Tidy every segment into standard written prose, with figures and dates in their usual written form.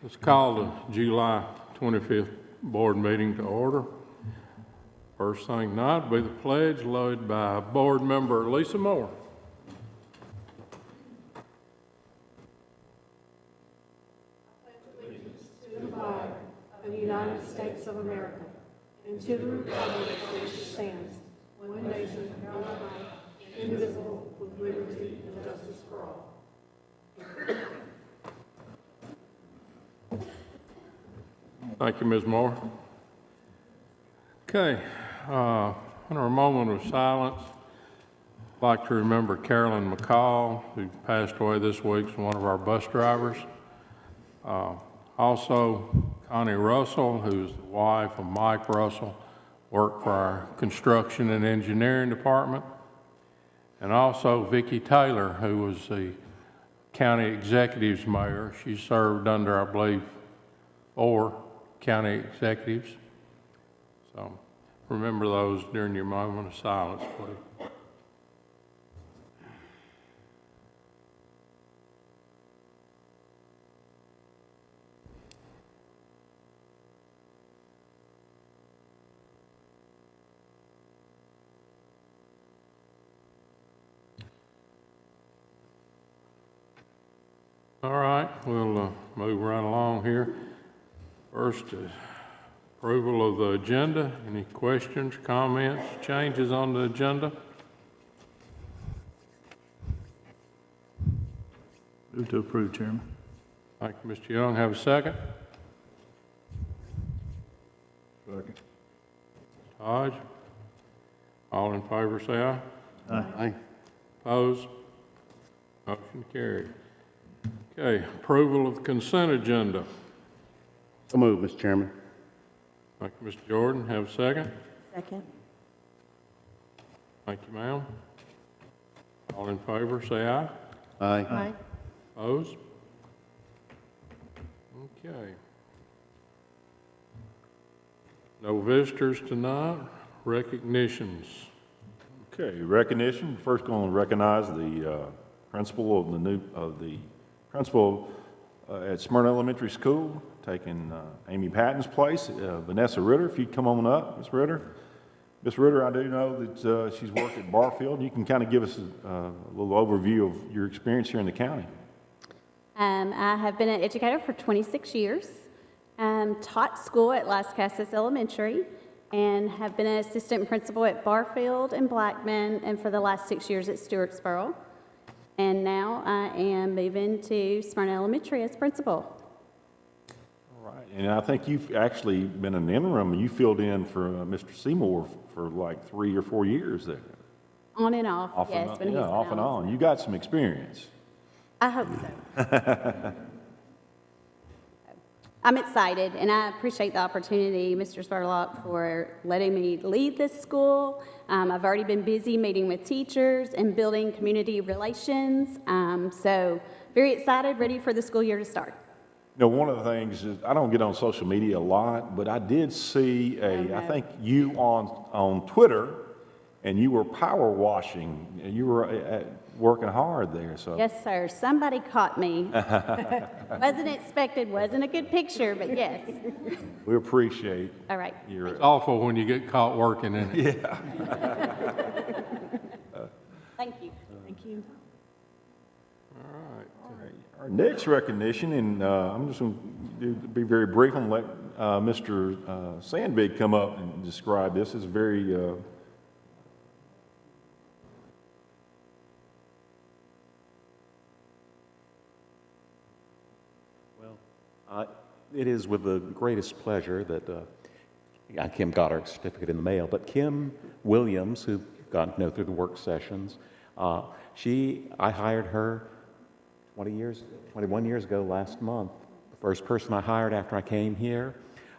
Let's call the July 25th board meeting to order. First thing tonight will be the pledge led by board member Lisa Moore. To the flag of the United States of America and to the republic for which it stands, one nation, under God, indivisible, with liberty and justice for all. Thank you, Ms. Moore. Okay, in our moment of silence, I'd like to remember Carolyn McCall, who passed away this week, is one of our bus drivers. Also, Connie Russell, who's the wife of Mike Russell, worked for our construction and engineering department. And also Vicki Taylor, who was the county executives mayor. She served under, I believe, 4 county executives. So remember those during your moment of silence, please. All right, we'll move right along here. First, approval of the agenda. Any questions, comments, changes on the agenda? Move to approve, Chairman. Thank you, Mr. Young. Have a second? Second. Hodge? All in favor, say aye. Aye. Opposed? Motion carried. Okay, approval of the consent agenda. So moved, Mr. Chairman. Thank you, Mr. Jordan. Have a second? Second. Thank you, ma'am. All in favor, say aye. Aye. Opposed? Okay. No visitors tonight. Recognitions. Okay, recognition. First, going to recognize the principal of the principal at Smyrna Elementary School, taking Amy Patton's place, Vanessa Ritter. If you'd come on up, Ms. Ritter. Ms. Ritter, I do know that she's worked at Barfield. You can kind of give us a little overview of your experience here in the county. I have been an educator for 26 years, taught school at Las Casas Elementary, and have been an assistant principal at Barfield and Blackman, and for the last 6 years at Stewartsboro. And now I am moving to Smyrna Elementary as principal. All right, and I think you've actually been an interim. You filled in for Mr. Seymour for like 3 or 4 years there. On and off, Off yes. and on, when he's yeah, off and been on. You got some experience. I hope so. I'm excited, and I appreciate the opportunity, Mr. Spurlock, for letting me lead this school. I've already been busy meeting with teachers and building community relations. So very excited, ready for the school year to start. You know, one of the things is, I don't get on social media a lot, but I did see I think you on Twitter, and you were power washing, and you were working hard there, so. Yes, sir. Somebody caught me. Wasn't expected, wasn't a good picture, but yes. We appreciate All right. your. It's awful when you get caught working in it. Yeah. Thank you. Thank you. All right. Our next recognition, and I'm just going to be very brief and let Mr. Sandvig come up and describe this. It's very It is with the greatest pleasure that Kim got our certificate in the mail, but Kim Williams, who got to know through the work sessions, I hired her 21 years ago last month. The first person I hired after I came here.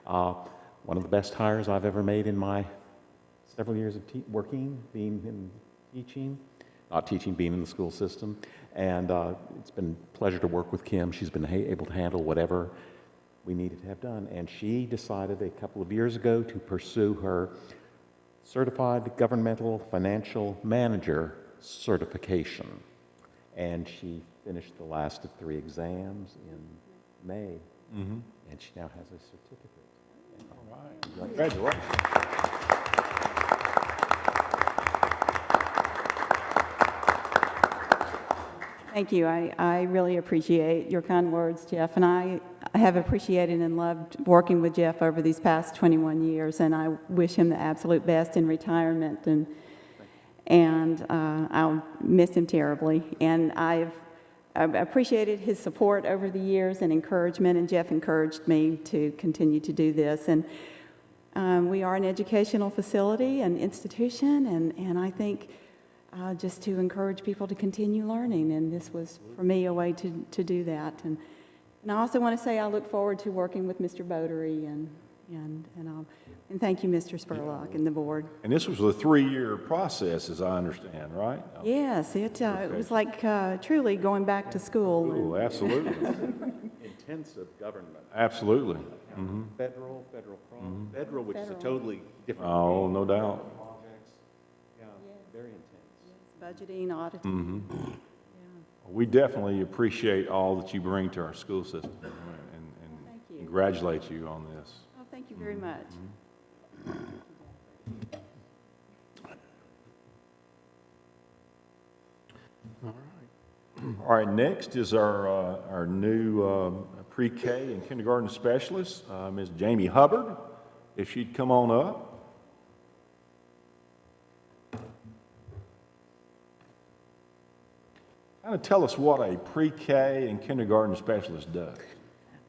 One of the best hires I've ever made in my several years of working, being in teaching, not teaching, being in the school system. And it's been a pleasure to work with Kim. She's been able to handle whatever we needed to have done. And she decided a couple of years ago to pursue her Certified Governmental Financial Manager certification. And she finished the last of 3 exams in May And she now has a certificate. All right. Congratulations. Thank you. I really appreciate your kind words, Jeff, and I have appreciated and loved working with Jeff over these past 21 years, and I wish him the absolute best in retirement, and I'll miss him terribly. And I've appreciated his support over the years and encouragement, and Jeff encouraged me to continue to do this. And we are an educational facility, an institution, and I think just to encourage people to continue learning, and this was, for me, a way to do that. And I also want to say I look forward to working with Mr. Bodery, and thank you, Mr. Spurlock, and the board. And this was a 3-year process, as I understand, right? Yes, it was like truly going back to school. Oh, absolutely. Intensive government. Absolutely. Federal, federal, which is a totally different. Oh, no doubt. Projects. Yeah, very intense. Budgeting, auditing. We definitely appreciate all that you bring to our school system, and Thank you. congratulate you on this. Oh, thank you very much. All right, next is our new pre-K and kindergarten specialist, Ms. Jamie Hubbard. If she'd come on up. Kind of tell us what a pre-K and kindergarten specialist does.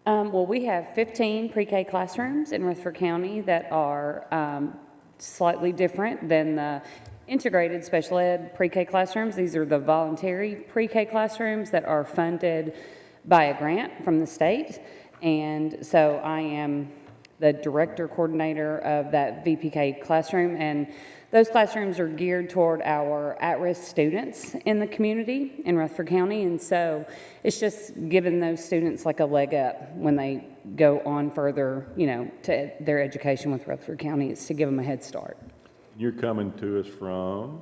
Well, we have 15 pre-K classrooms in Rutherford County that are slightly different than the integrated special ed pre-K classrooms. These are the voluntary pre-K classrooms that are funded by a grant from the state. And so I am the director coordinator of that VPK classroom, and those classrooms are geared toward our at-risk students in the community in Rutherford County, and so it's just giving those students like a leg up when they go on further, you know, to their education with Rutherford County. It's to give them a head start. You're coming to us from?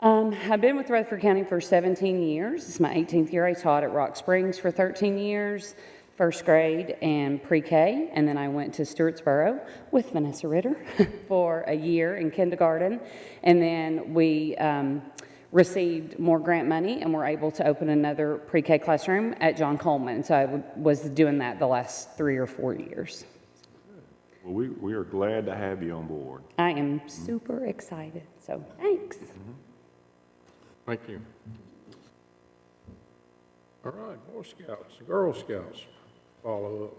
I've been with Rutherford County for 17 years. It's my 18th year. I taught at Rock Springs for 13 years, first grade and pre-K, and then I went to Stewartsboro with Vanessa Ritter for a year in kindergarten, and then we received more grant money and were able to open another pre-K classroom at John Coleman. So I was doing that the last 3 or 4 years. Well, we are glad to have you on board. I am super excited, so thanks. Thank you. All right, Boy Scouts, Girl Scouts, follow up.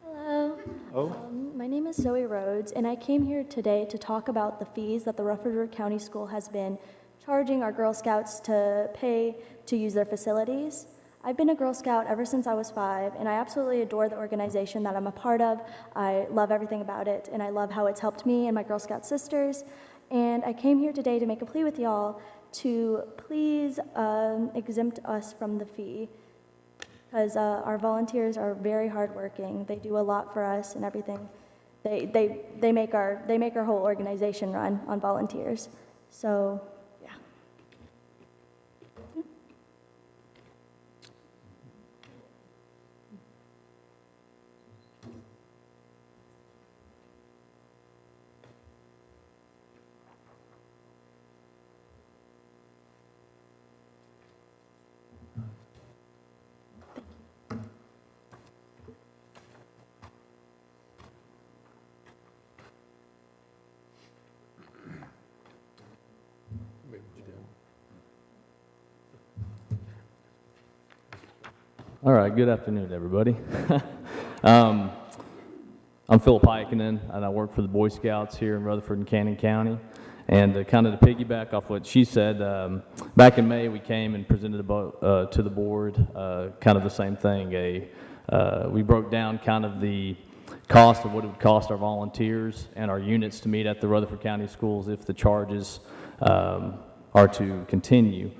Hello. Oh, My name is Zoe Rhodes, and I came here today to talk about the fees that the Rutherford County School has been charging our Girl Scouts to pay to use their facilities. I've been a Girl Scout ever since I was 5, and I absolutely adore the organization that I'm a part of. I love everything about it, and I love how it's helped me and my Girl Scout sisters. And I came here today to make a plea with y'all to please exempt us from the fee, because our volunteers are very hardworking. They do a lot for us and everything. They make our whole organization run on volunteers. So, yeah. All right, good afternoon, everybody. I'm Philip Heikkinen, and I work for the Boy Scouts here in Rutherford and Cannon County. And kind of to piggyback off what she said, back in May we came and presented to the board kind of the same thing. We broke down kind of the cost of what it would cost our volunteers and our units to meet at the Rutherford County schools if the charges are to continue.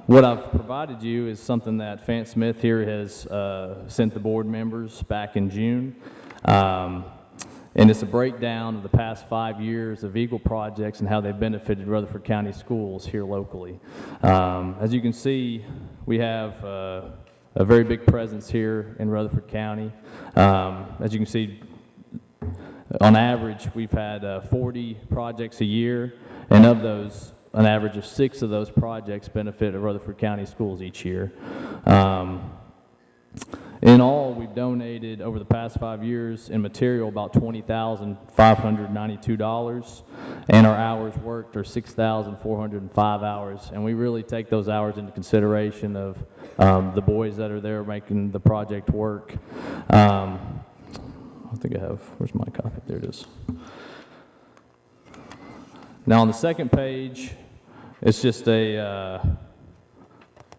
What I've provided you is something that Fant Smith here has sent the board members back in June. And it's a breakdown of the past 5 years of Eagle projects and how they've benefited Rutherford County schools here locally. As you can see, we have a very big presence here in Rutherford County. As you can see, on average, we've had 40 projects a year, and of those, an average of 6 of those projects benefit Rutherford County schools each year. In all, we've donated over the past 5 years in material about $20,592, and our hours worked are 6,405 hours. And we really take those hours into consideration of the boys that are there making the project work. I think I have, where's my copy? There it is. Now on the second page, it's just a,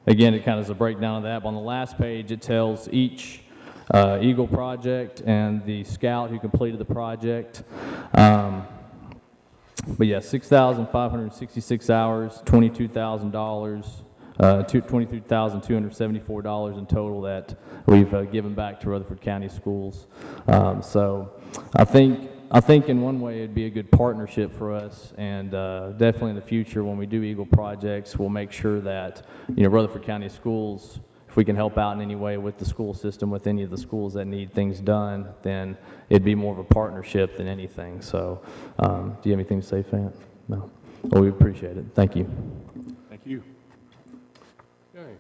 again, it kind of is a breakdown of that. But on the last page, it tells each Eagle project and the scout who completed the project. But yeah, 6,566 hours, $22,000, $22,274 in total that we've given back to Rutherford County schools. So I think in one way it'd be a good partnership for us, and definitely in the future when we do Eagle projects, we'll make sure that, you know, Rutherford County schools, if we can help out in any way with the school system, with any of the schools that need things done, then it'd be more of a partnership than anything. So do you have anything to say, Fant? No? Well, we appreciate it. Thank you. Thank you. Okay.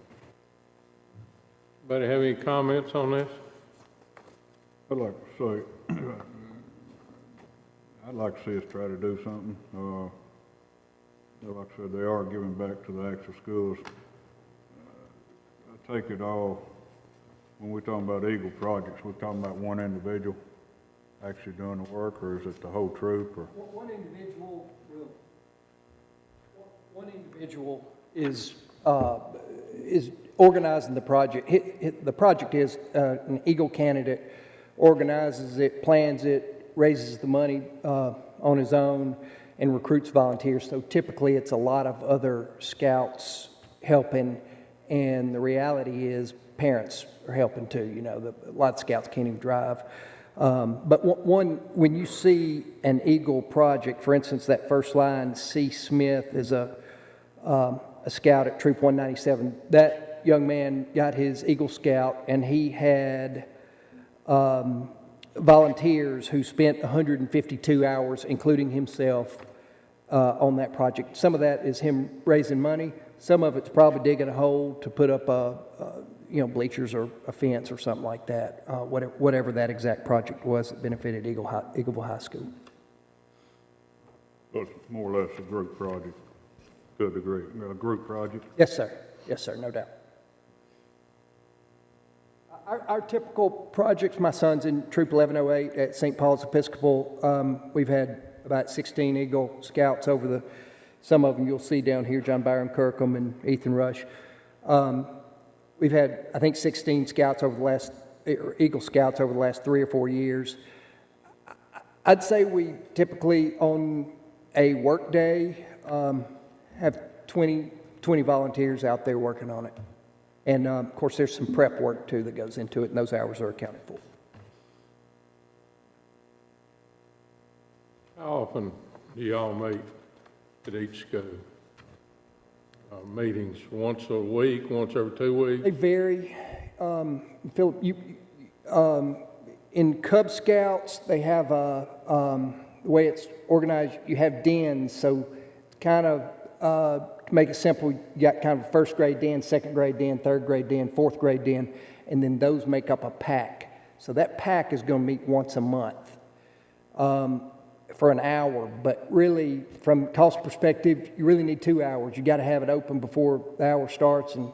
Anybody have any comments on this? I'd like to say, I'd like to see us try to do something. Like I said, they are giving back to the actual schools. I take it all, when we're talking about Eagle projects, we're talking about one individual actually doing the work, or is it the whole troop? Or One individual is organizing the project. The project is an Eagle candidate organizes it, plans it, raises the money on his own, and recruits volunteers. So typically it's a lot of other scouts helping, and the reality is parents are helping too. You know, a lot of scouts can't even drive. But when you see an Eagle project, for instance, that first line, C. Smith is a scout at Troop 197. That young man got his Eagle Scout, and he had volunteers who spent 152 hours, including himself, on that project. Some of that is him raising money. Some of it's probably digging a hole to put up bleachers or a fence or something like that. Whatever that exact project was that benefited Eagleville High School. well, it's more or less a group project to a degree, a group project? Yes, sir. Yes, sir. No doubt. Our typical projects, my son's in Troop 1108 at St. Paul's Episcopal. We've had about 16 Eagle Scouts some of them you'll see down here, John Byron Kirkham and Ethan Rush. We've had, I think, 16 Scouts Eagle Scouts over the last 3 or 4 years. I'd say we typically, on a work day, have 20 volunteers out there working on it. And, of course, there's some prep work, too, that goes into it, and those hours are accounted for. How often do y'all meet at each school? Meetings once a week, once every 2 weeks? They vary. Philip, in Cub Scouts, they have the way it's organized, you have dens, so kind of to make it simple, you got kind of a first grade den, second grade den, third grade den, fourth grade den, and then those make up a pack. So that pack is going to meet once a month for an hour, but really from cost perspective, you really need 2 hours. You got to have it open before the hour starts, and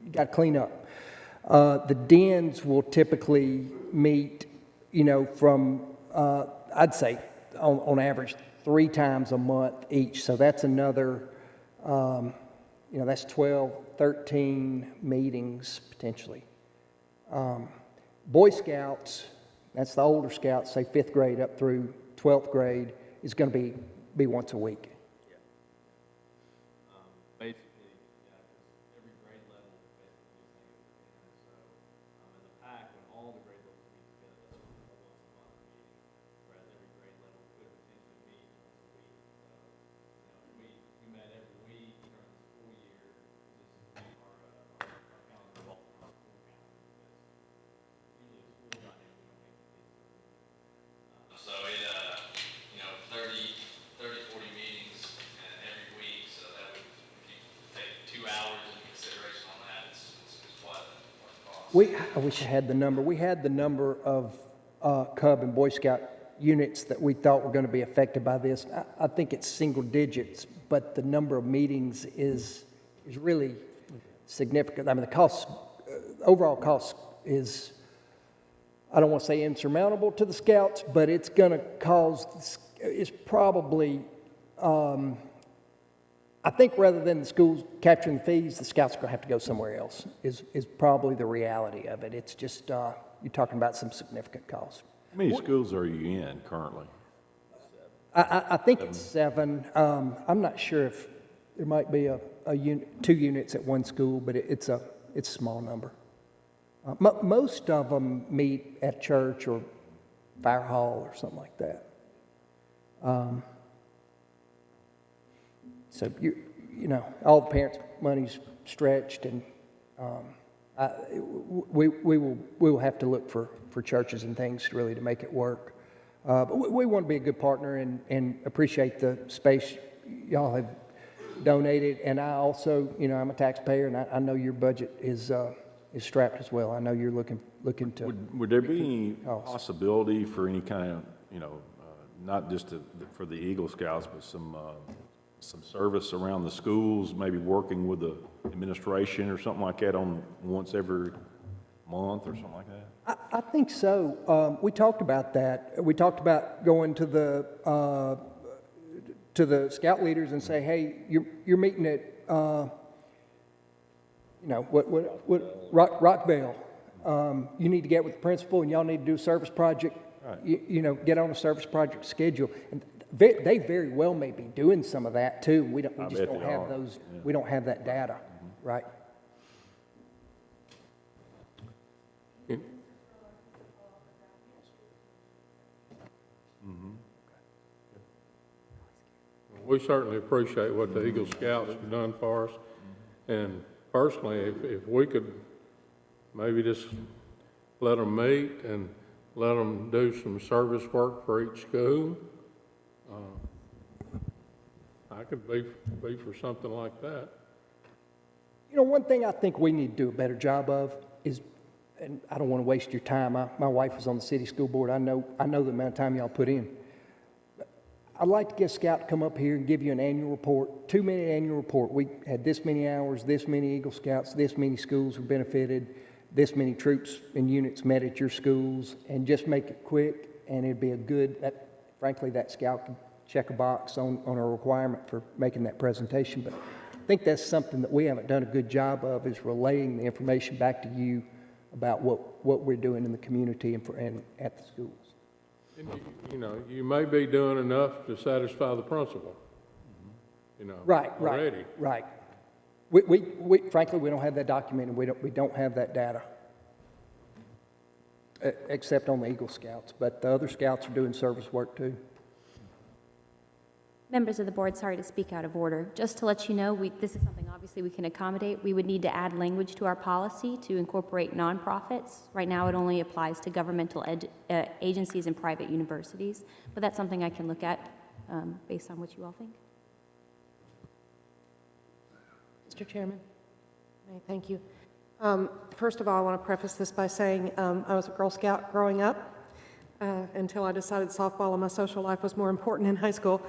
you got to clean up. The dens will typically meet, from I'd say on average 3 times a month each. So that's another, that's 12, 13 meetings potentially. Boy Scouts, that's the older Scouts, say 5th grade up through 12th grade, is going to be once a week. Basically, every grade level is basically the same. So in the pack, when all the grade levels meet together, that's a once a month meeting. I wish I had the number. We had the number of Cub and Boy Scout units that we thought were going to be affected by this. I think it's single digits, but the number of meetings is really significant. I mean, the cost, overall cost is, I don't want to say insurmountable to the Scouts, but it's going to cause, it's probably, I think rather than the schools capturing the fees, the Scouts are going to have to go somewhere else, is probably the reality of it. It's just, you're talking about some significant costs. How many schools are you in currently? I think it's 7. I'm not sure if there might be a unit, 2 units at one school, but it's a small number. Most of them meet at church or fire hall or something like that. So you know, all the parents' money's stretched, and we will have to look for churches and things really to make it work. But we want to be a good partner and appreciate the space y'all have donated. And I also, you know, I'm a taxpayer, and I know your budget is strapped as well. I know you're looking to. Would there be any possibility for any kind of, you know, not just for the Eagle Scouts, but some service around the schools, maybe working with the administration or something like that on once every month or something like that? I think so. We talked about that. We talked about going to the scout leaders and say, hey, you're meeting at, you know, Rockville. You need to get with the principal, and y'all need to do a service project. Right. You know, get on a service project schedule. And they very well may be doing some of that too. We just don't have those. Yeah. We don't have that data, right? We certainly appreciate what the Eagle Scouts have done for us. And personally, if we could maybe just let them meet and let them do some service work for each school, I could be for something like that. You know, one thing I think we need to do a better job of is, and I don't want to waste your time. My wife was on the city school board. I know the amount of time y'all put in. I'd like to get a scout to come up here and give you an annual report, 2-minute annual report. We had this many hours, this many Eagle Scouts, this many schools were benefited, this many troops and units met at your schools, and just make it quick, and it'd be a good, frankly, that scout can check a box on a requirement for making that presentation. But I think that's something that we haven't done a good job of, is relaying the information back to you about what we're doing in the community and at the schools. And you know, you may be doing enough to satisfy the principal, you know, already. Right. We frankly, we don't have that documented. We don't have that data, except on the Eagle Scouts. But the other scouts are doing service work too. Members of the board, sorry to speak out of order. Just to let you know, this is something obviously we can accommodate. We would need to add language to our policy to incorporate nonprofits. Right now, it only applies to governmental agencies and private universities, but that's something I can look at based on what you all think. Mr. Chairman, thank you. First of all, I want to preface this by saying I was a Girl Scout growing up until I decided softball and my social life was more important in high school.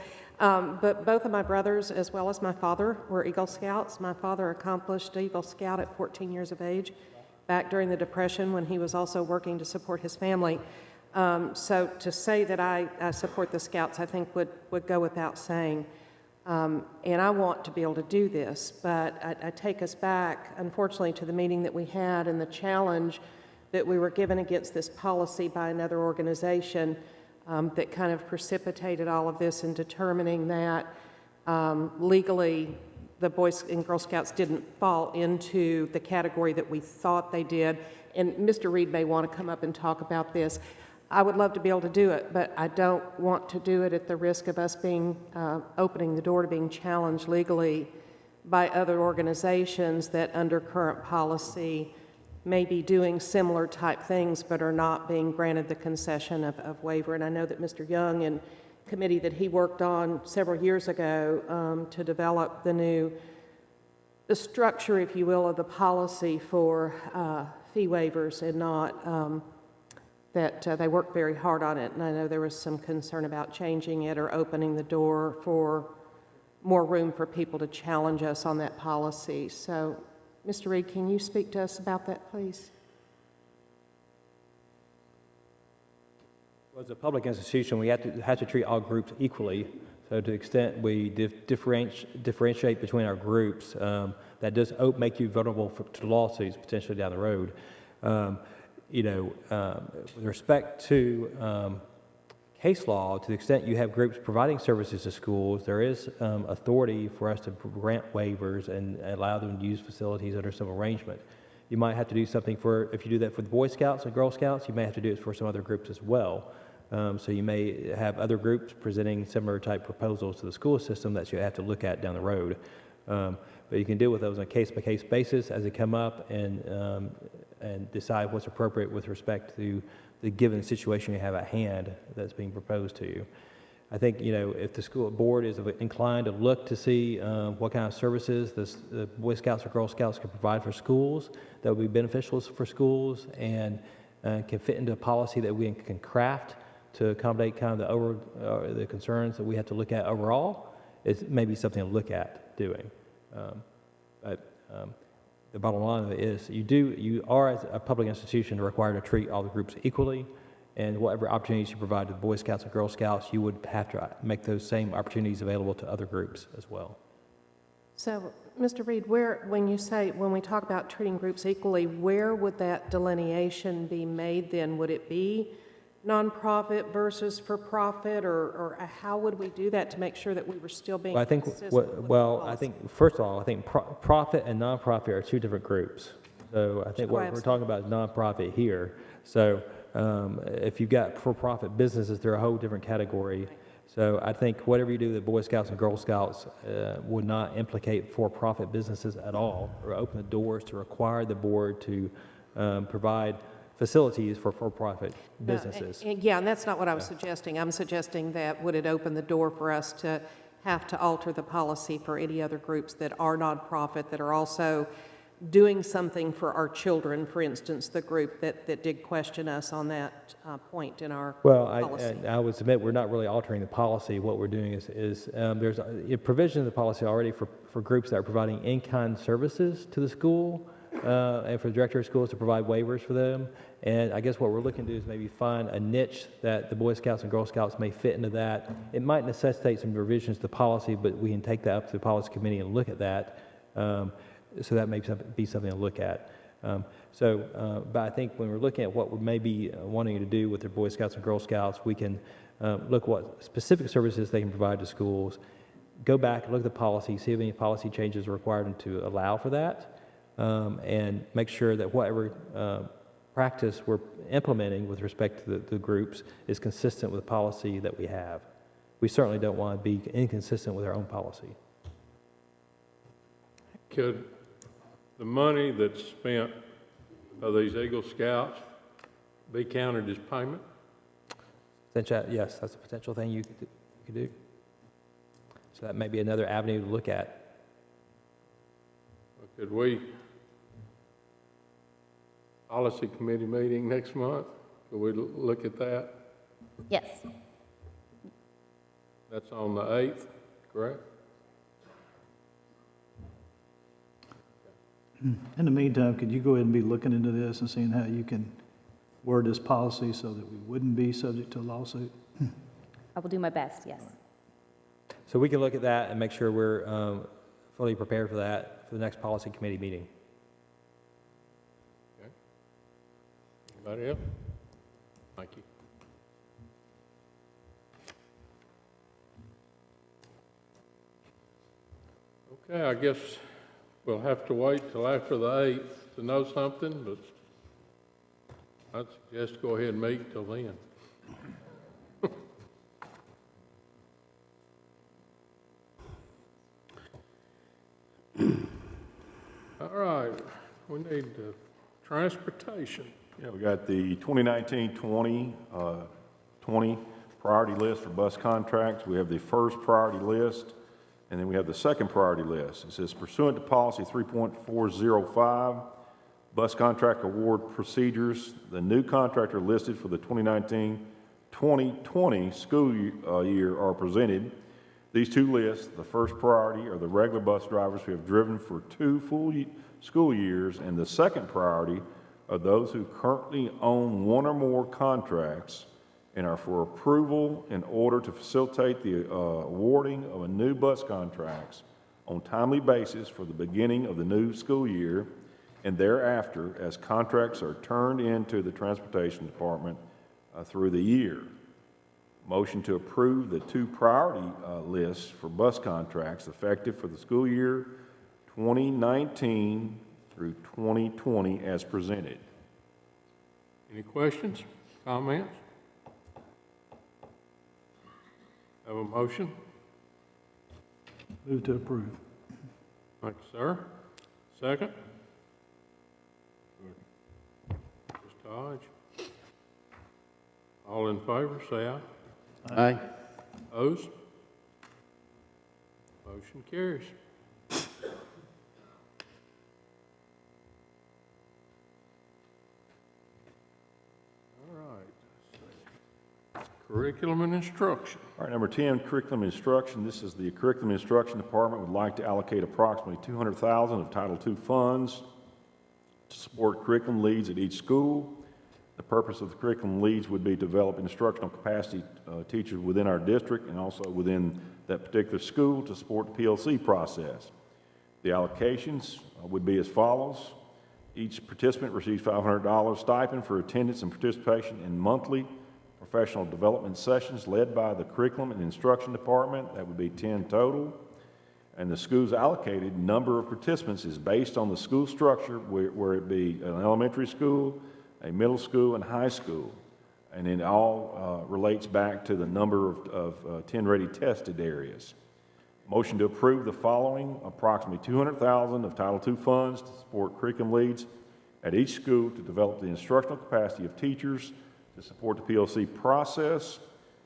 But both of my brothers, as well as my father, were Eagle Scouts. My father accomplished Eagle Scout at 14 years of age, back during the Depression when he was also working to support his family. So to say that I support the Scouts, I think would go without saying. And I want to be able to do this, but I take us back, unfortunately, to the meeting that we had and the challenge that we were given against this policy by another organization that kind of precipitated all of this in determining that legally the Boys and Girl Scouts didn't fall into the category that we thought they did. And Mr. Reed may want to come up and talk about this. I would love to be able to do it, but I don't want to do it at the risk of us being opening the door to being challenged legally by other organizations that under current policy may be doing similar type things but are not being granted the concession of waiver. And I know that Mr. Young and committee that he worked on several years ago to develop the new the structure, if you will, of the policy for fee waivers and not that they worked very hard on it. And I know there was some concern about changing it or opening the door for more room for people to challenge us on that policy. So, Mr. Reed, can you speak to us about that, please? Well, as a public institution, we have to treat all groups equally. So to the extent we differentiate between our groups, that does make you vulnerable to lawsuits potentially down the road. With respect to case law, to the extent you have groups providing services to schools, there is authority for us to grant waivers and allow them to use facilities under some arrangement. You might have to do something if you do that for the Boy Scouts and Girl Scouts, you may have to do it for some other groups as well. So you may have other groups presenting similar type proposals to the school system that you have to look at down the road. But you can deal with those on a case-by-case basis as they come up and decide what's appropriate with respect to the given situation you have at hand that's being proposed to you. I think, if the school board is inclined to look to see what kind of services the Boy Scouts or Girl Scouts can provide for schools that would be beneficial for schools and can fit into a policy that we can craft to accommodate kind of the concerns that we have to look at overall, it may be something to look at doing. The bottom line of it is you are, as a public institution, required to treat all the groups equally, and whatever opportunities you provide to the Boy Scouts and Girl Scouts, you would have to make those same opportunities available to other groups as well. So, Mr. Reed, when we talk about treating groups equally, where would that delineation be made then? Would it be nonprofit versus for-profit, or how would we do that to make sure that we were still being consistent with the policy? I think, first of all, profit and nonprofit are two different groups. So I think what we're talking about is nonprofit here. So if you've got for-profit businesses, they're a whole different category. So I think whatever you do with the Boy Scouts and Girl Scouts would not implicate for-profit businesses at all, or open the doors to require the board to provide facilities for for-profit businesses. And that's not what I was suggesting. I'm suggesting that would it open the door for us to have to alter the policy for any other groups that are nonprofit, that are also doing something for our children, for instance, the group that did question us on that point in our policy. I would submit we're not really altering the policy. What we're doing is there's a provision in the policy already for groups that are providing in-kind services to the school and for the director of schools to provide waivers for them. And I guess what we're looking to do is maybe find a niche that the Boy Scouts and Girl Scouts may fit into that. It might necessitate some revisions to the policy, but we can take that up to the policy committee and look at that. So that may be something to look at. But I think when we're looking at what we may be wanting to do with the Boy Scouts and Girl Scouts, we can look what specific services they can provide to schools, go back, look at the policy, see if any policy changes are required to allow for that, and make sure that whatever practice we're implementing with respect to the groups is consistent with the policy that we have. We certainly don't want to be inconsistent with our own policy. Could the money that's spent by these Eagle Scouts be counted as payment? Yes, that's a potential thing you could do. So that may be another avenue to look at. Could we, policy committee meeting next month, could we look at that? Yes. That's on the 8th, correct? In the meantime, could you go ahead and be looking into this and seeing how you can word this policy so that we wouldn't be subject to a lawsuit? I will do my best, yes. So we can look at that and make sure we're fully prepared for that for the next policy committee meeting. Okay. Anybody else? Thank you. Okay, I guess we'll have to wait till after the 8th to know something, but I'd suggest go ahead and meet till then. All right, we need transportation. Yeah, we got the 2019-20 priority list for bus contracts. We have the first priority list And then we have the second priority list. It says pursuant to policy 3.405, bus contract award procedures, the new contractor listed for the 2019-2020 school year are presented. These two lists, the first priority are the regular bus drivers who have driven for 2 full school years, and the second priority are those who currently own 1 or more contracts and are for approval in order to facilitate the awarding of a new bus contracts on timely basis for the beginning of the new school year and thereafter as contracts are turned into the Transportation Department through the year. Motion to approve the 2 priority lists for bus contracts effective for the school year 2019 through 2020 as presented. Any questions, comments? Have a motion? Move to approve. Thank you, sir. Second? Mr. Hodge. All in favor, say aye. Aye. Opposed? Motion carries. All right. Curriculum and instruction. All right, number 10, curriculum instruction. This is the curriculum instruction department would like to allocate approximately $200,000 of Title II funds to support curriculum leads at each school. The purpose of the curriculum leads would be to develop instructional capacity teachers within our district and also within that particular school to support the PLC process. The allocations would be as follows. Each participant receives $500 stipend for attendance and participation in monthly professional development sessions led by the curriculum and instruction department. That would be 10 total. And the school's allocated number of participants is based on the school structure, where it be an elementary school, a middle school, and high school. And it all relates back to the number of 10 ready tested areas. Motion to approve the following: approximately $200,000 of Title II funds to support curriculum leads at each school to develop the instructional capacity of teachers to support the PLC process.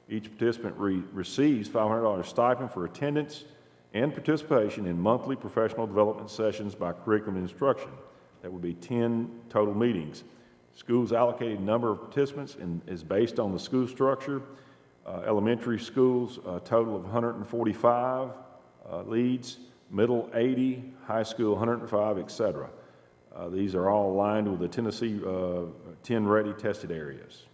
Each participant receives $500 stipend for attendance and participation in monthly professional development sessions by curriculum instruction. That would be 10 total meetings. School's allocated number of participants is based on the school structure. Elementary schools, a total of 145 leads, middle 80, high school 105, etc. These are all aligned with the Tennessee 10 ready tested areas.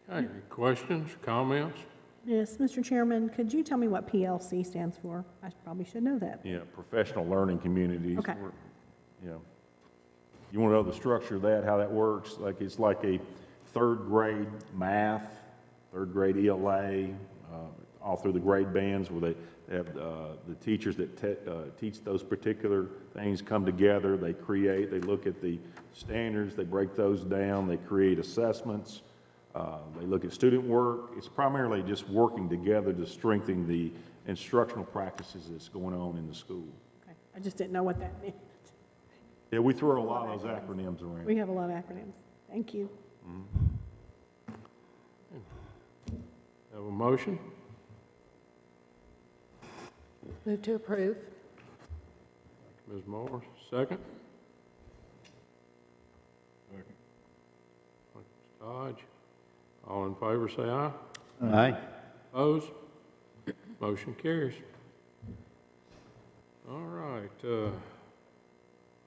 Okay, any questions, comments? Yes, Mr. Chairman, could you tell me what PLC stands for? I probably should know that. Yeah, professional learning communities. Okay. Yeah. You want to know the structure of that, how that works? Like, it's like a 3rd grade math, 3rd grade ELA, all through the grade bands where they have the teachers that teach those particular things come together. They look at the standards, they break those down, they create assessments, they look at student work. It's primarily just working together to strengthen the instructional practices that's going on in the school. Okay, I just didn't know what that meant. Yeah, we throw a lot of those acronyms around. We have a lot of acronyms. Thank you. Have a motion? Move to approve. Ms. Morris, second? Second. Mr. Dodge. All in favor, say aye. Aye. Opposed? Motion carries. All right,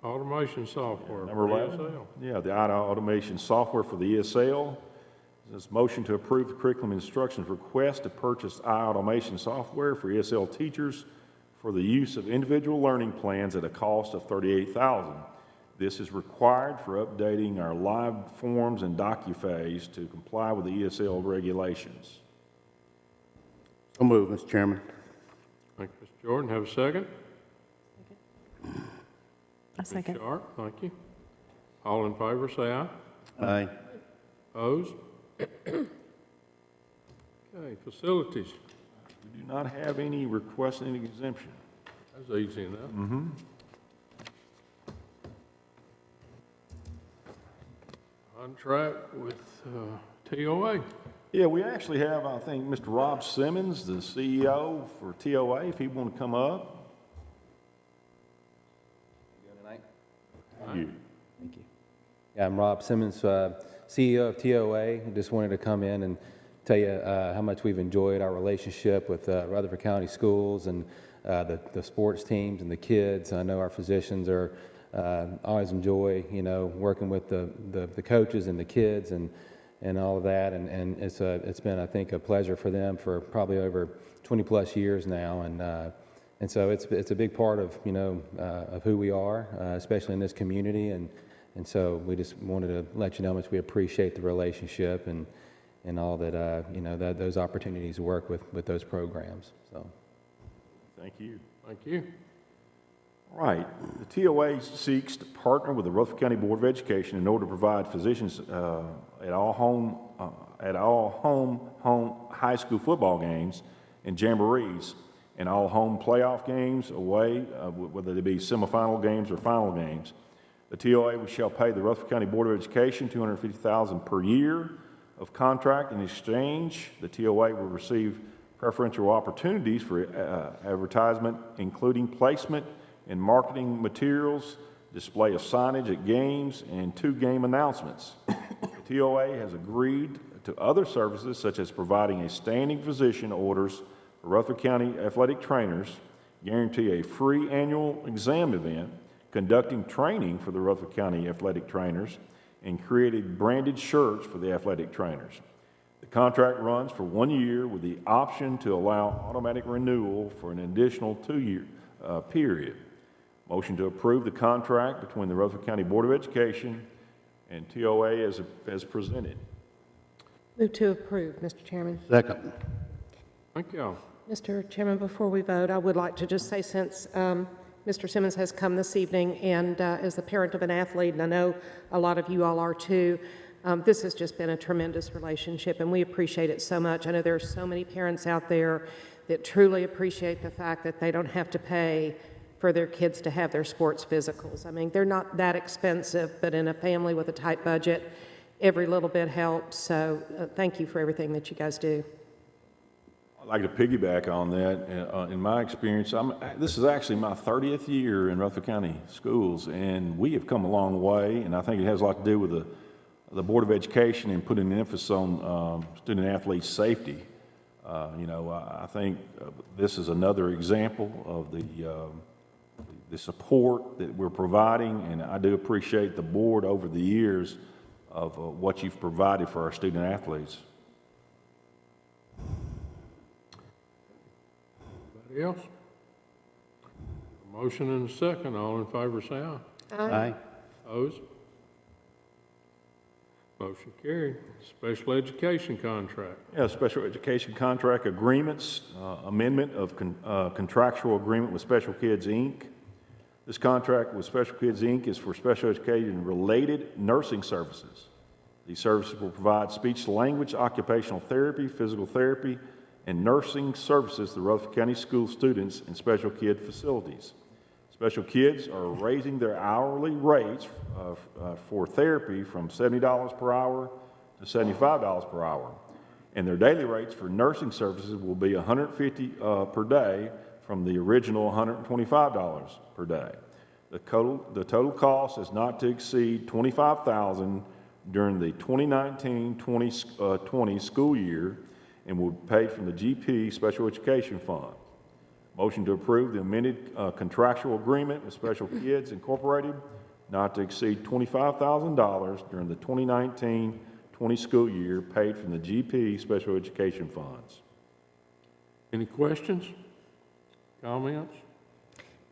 automation software. Number for 11. ESL. Yeah, the automation software for the ESL. This motion to approve the curriculum instructions request to purchase automation software for ESL teachers for the use of individual learning plans at a cost of $38,000. This is required for updating our live forms and DocuPhase to comply with the ESL regulations. So moved, Mr. Chairman. Thank you, Mr. Jordan. Have a second? A second. Ms. Sharp, thank you. All in favor, say aye. Aye. Opposed? Okay, facilities. We do not have any requests, any exemption. That's easy enough. Contract with TOA. Yeah, we actually have, I think, Mr. Rob Simmons, the CEO for TOA, if he want to come up. Thank you. Thank you. Yeah, I'm Rob Simmons, CEO of TOA. Just wanted to come in and tell you how much we've enjoyed our relationship with Rutherford County Schools and the sports teams and the kids. I know our physicians are always enjoy, working with the coaches and the kids and all of that. And it's been, I think, a pleasure for them for probably over 20 plus years now. And so it's a big part of, of who we are, especially in this community. And so we just wanted to let you know how much we appreciate the relationship and all that, that those opportunities to work with those programs. So, Thank you. Thank you. All right. The TOA seeks to partner with the Rutherford County Board of Education in order to provide physicians at all home high school football games and jamborees, and all home playoff games away, whether they be semifinal games or final games. The TOA shall pay the Rutherford County Board of Education $250,000 per year of contract. In exchange, the TOA will receive preferential opportunities for advertisement, including placement in marketing materials, display of signage at games, and 2 game announcements. The TOA has agreed to other services such as providing a standing physician orders for Rutherford County athletic trainers, guarantee a free annual exam event, conducting training for the Rutherford County athletic trainers, and created branded shirts for the athletic trainers. The contract runs for 1 year with the option to allow automatic renewal for an additional 2-year period. Motion to approve the contract between the Rutherford County Board of Education and TOA as presented. Move to approve, Mr. Chairman. Second. Thank you. Mr. Chairman, before we vote, I would like to just say, since Mr. Simmons has come this evening, and as the parent of an athlete, and I know a lot of you all are too, this has just been a tremendous relationship, and we appreciate it so much. I know there are so many parents out there that truly appreciate the fact that they don't have to pay for their kids to have their sports physicals. I mean, they're not that expensive, but in a family with a tight budget, every little bit helps. So thank you for everything that you guys do. I'd like to piggyback on that. In my experience, this is actually my 30th year in Rutherford County Schools, and we have come a long way, and I think it has a lot to do with the Board of Education and putting an emphasis on student-athlete safety. I think this is another example of the support that we're providing, and I do appreciate the board over the years of what you've provided for our student-athletes. Anybody else? A motion and a second. All in favor, say aye. Aye. Opposed? Motion carried. Special education contract. Yeah, special education contract agreements, amendment of contractual agreement with Special Kids, Inc. This contract with Special Kids, Inc. is for special education-related nursing services. These services will provide speech-language, occupational therapy, physical therapy, and nursing services to Rutherford County School students in special kid facilities. Special kids are raising their hourly rates for therapy from $70 per hour to $75 per hour. And their daily rates for nursing services will be $150 per day from the original $125 per day. The total cost is not to exceed $25,000 during the 2019-20 school year and will be paid from the GP Special Education Fund. Motion to approve the amended contractual agreement with Special Kids Incorporated not to exceed $25,000 during the 2019-20 school year paid from the GP Special Education Funds. Any questions? Comments?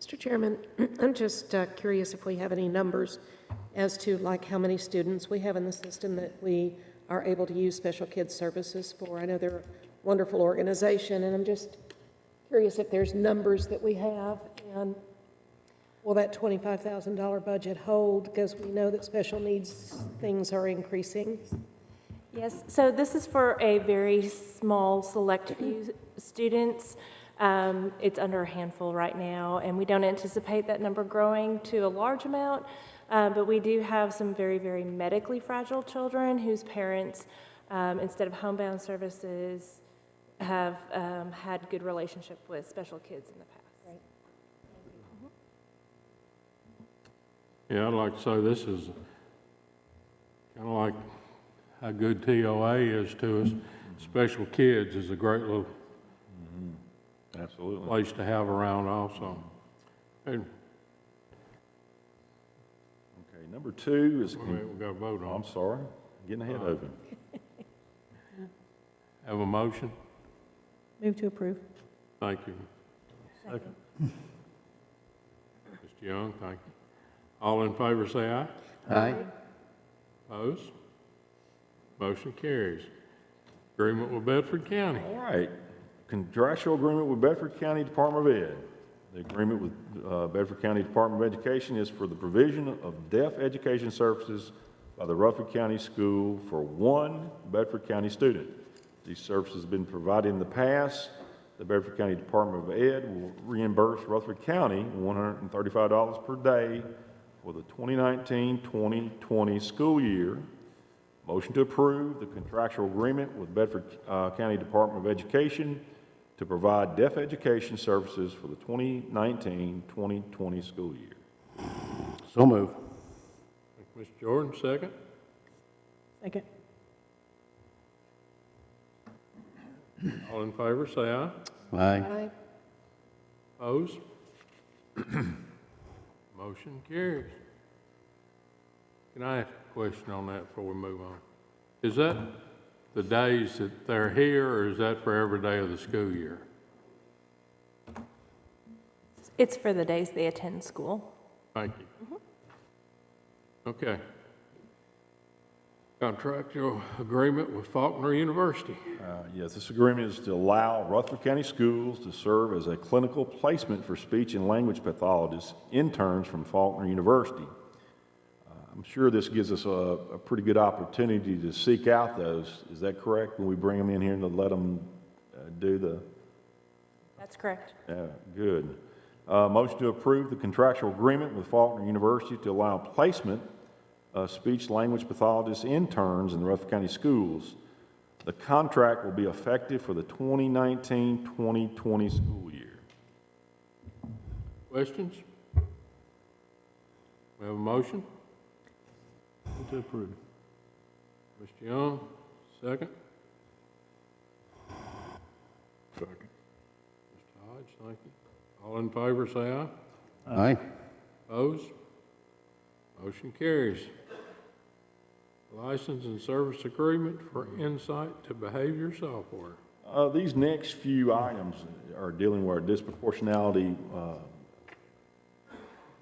Mr. Chairman, I'm just curious if we have any numbers as to like how many students we have in the system that we are able to use special kids services for. I know they're a wonderful organization, and I'm just curious if there's numbers that we have, and will that $25,000 budget hold, because we know that special needs things are increasing? Yes, so this is for a very small select few students. It's under a handful right now, and we don't anticipate that number growing to a large amount, but we do have some very, very medically fragile children whose parents instead of homebound services, have had good relationship with special kids in the past. Yeah, I'd like to say this is kind of like how good TOA is to us. Special kids is a great little Absolutely. place to have around also. And Okay, number 2 is, wait, we got to vote oh, on I'm sorry, getting ahead of him. it. Have a motion? Move to approve. Thank you. Second. Mr. Young, thank you. All in favor, say aye. Aye. Opposed? Motion carries. Agreement with Bedford County. All right, contractual agreement with Bedford County Department of Ed. The agreement with Bedford County Department of Education is for the provision of deaf education services by the Rutherford County School for one Bedford County student. These services have been provided in the past. The Bedford County Department of Ed will reimburse Rutherford County $135 per day for the 2019-2020 school year. Motion to approve the contractual agreement with Bedford County Department of Education to provide deaf education services for the 2019-2020 school year. So move. Thank you, Mr. Jordan, second. Second. All in favor, say aye. Aye. Opposed? Motion carries. Can I ask a question on that before we move on? Is that the days that they're here, or is that for every day of the school year? It's for the days they attend school. Thank you. Okay. Contractual agreement with Faulkner University. Yes, this agreement is to allow Rutherford County Schools to serve as a clinical placement for speech and language pathologists, interns from Faulkner University. I'm sure this gives us a pretty good opportunity to seek out those. Is that correct? When we bring them in here and to let them do the... That's correct. Yeah, good. Motion to approve the contractual agreement with Faulkner University to allow placement of speech-language pathologist interns in the Rutherford County Schools. The contract will be effective for the 2019-2020 school year. Questions? We have a motion? Move to approve. Mr. Young, second. Second. Mr. Hodge, thank you. All in favor, say aye. Aye. Opposed? Motion carries. License and service agreement for Insight to Behavior Software. These next few items are dealing with our disproportionality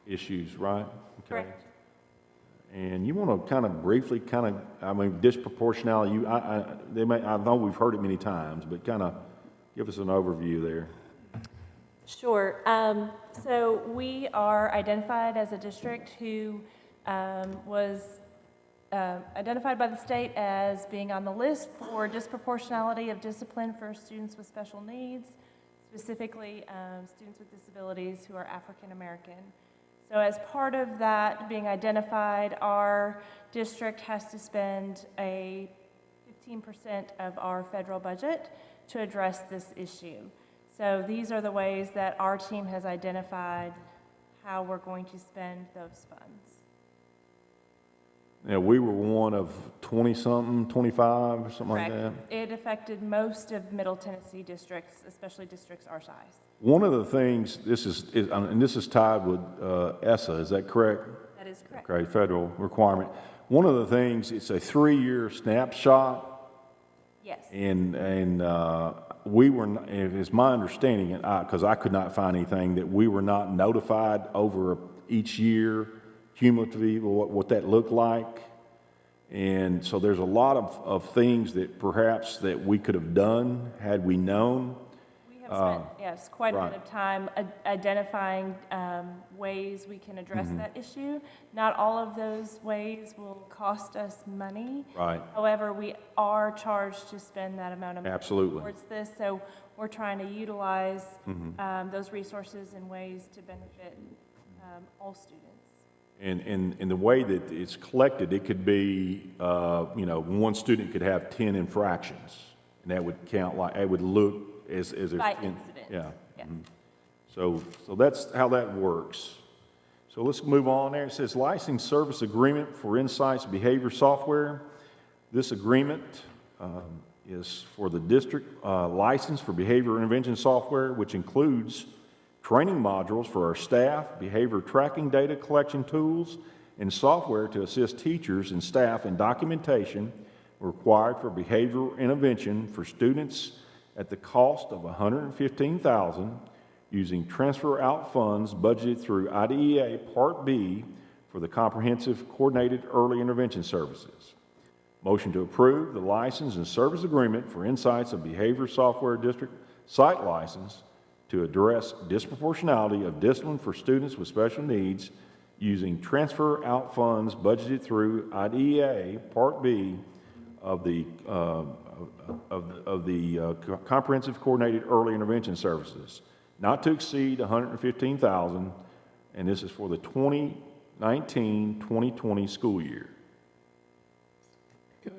issues, right? Okay. Correct. And you want to kind of briefly, disproportionality, I know we've heard it many times, but kind of give us an overview there. Sure. So we are identified as a district who was identified by the state as being on the list for disproportionality of discipline for students with special needs, specifically students with disabilities who are African American. So as part of that being identified, our district has to spend a 15% of our federal budget to address this issue. So these are the ways that our team has identified how we're going to spend those funds. Yeah, we were one of 20-something, 25, or something like that. Correct. It affected most of Middle Tennessee districts, especially districts our size. One of the things, this is tied with ESSA, is that correct? That is correct. Okay, federal requirement. One of the things, it's a 3-year snapshot. Yes. And we were, it's my understanding, because I could not find anything, that we were not notified over each year cumulatively what that looked like. And so there's a lot of things that perhaps that we could have done had we known. We have spent, yes, quite a right. bit of time identifying ways we can address that issue. Not all of those ways will cost us money. Right. However, we are charged to spend that amount of money Absolutely. towards this, so we're trying to utilize those resources in ways to benefit all students. And the way that it's collected, it could be, one student could have 10 infractions, and that would count like, it would look as if. By 10 incident. Yeah. Yes. So that's how that works. So let's move on there. It says licensing service agreement for Insights Behavior Software. This agreement is for the district license for behavior intervention software, which includes training modules for our staff, behavior tracking data collection tools, and software to assist teachers and staff in documentation required for behavioral intervention for students at the cost of $115,000 using transfer out funds budgeted through IDEA Part B for the Comprehensive Coordinated Early Intervention Services. Motion to approve the license and service agreement for Insights of Behavior Software District Site License to address disproportionality of discipline for students with special needs using transfer out funds budgeted through IDEA Part B of the Comprehensive Coordinated Early Intervention Services, not to exceed $115,000, and this is for the 2019-2020 school year. Okay.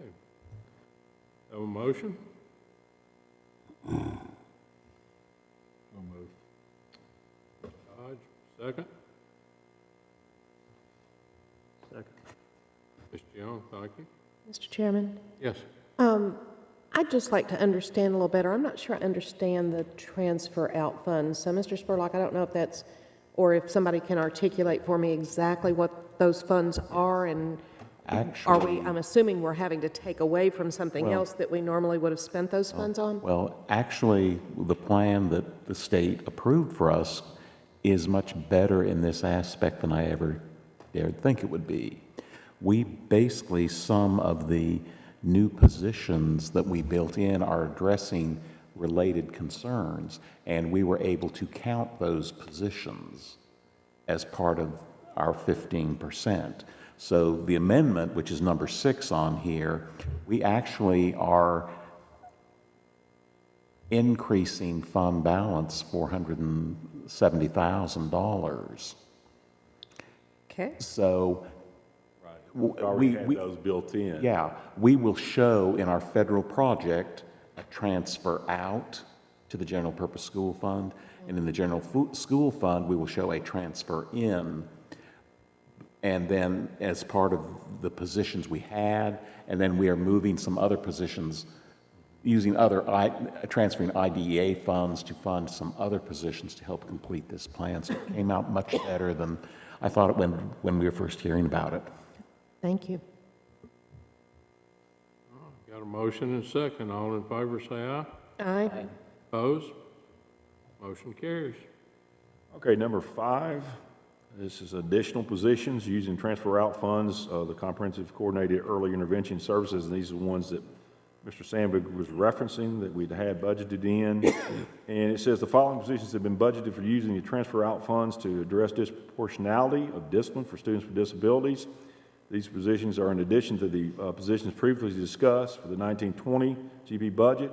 Have a motion? So moved. Dodge, second. Second. Ms. Young, thank you. Mr. Chairman, Yes. I'd just like to understand a little better. I'm not sure I understand the transfer out funds. So, Mr. Spurlock, I don't know if that's, or if somebody can articulate for me exactly what those funds are, and are we, I'm assuming we're having to take away from something else that we normally would have spent those funds on? Well, actually, the plan that the state approved for us is much better in this aspect than I ever dared think it would be. We basically, some of the new positions that we built in are addressing related concerns, and we were able to count those positions as part of our 15%. So the amendment, which is number 6 on here, we actually are increasing fund balance $470,000. Okay. We So already had those built in. yeah, we will show in our federal project a transfer out to the general purpose school fund, and in the general school fund, we will show a transfer in. And then as part of the positions we had, and then we are moving some other positions, using transferring IDEA funds to fund some other positions to help complete this plan. So it came out much better than I thought it when we were first hearing about it. Thank you. Got a motion and a second. All in favor, say aye. Aye. Opposed? Motion carries. Okay, number 5, this is additional positions using transfer out funds, the Comprehensive Coordinated Early Intervention Services, and these are the ones that Mr. Sandvig was referencing that we'd had budgeted in. And it says the following positions have been budgeted for using the transfer out funds to address disproportionality of discipline for students with disabilities. These positions are in addition to the positions previously discussed for the 1920 GP budget,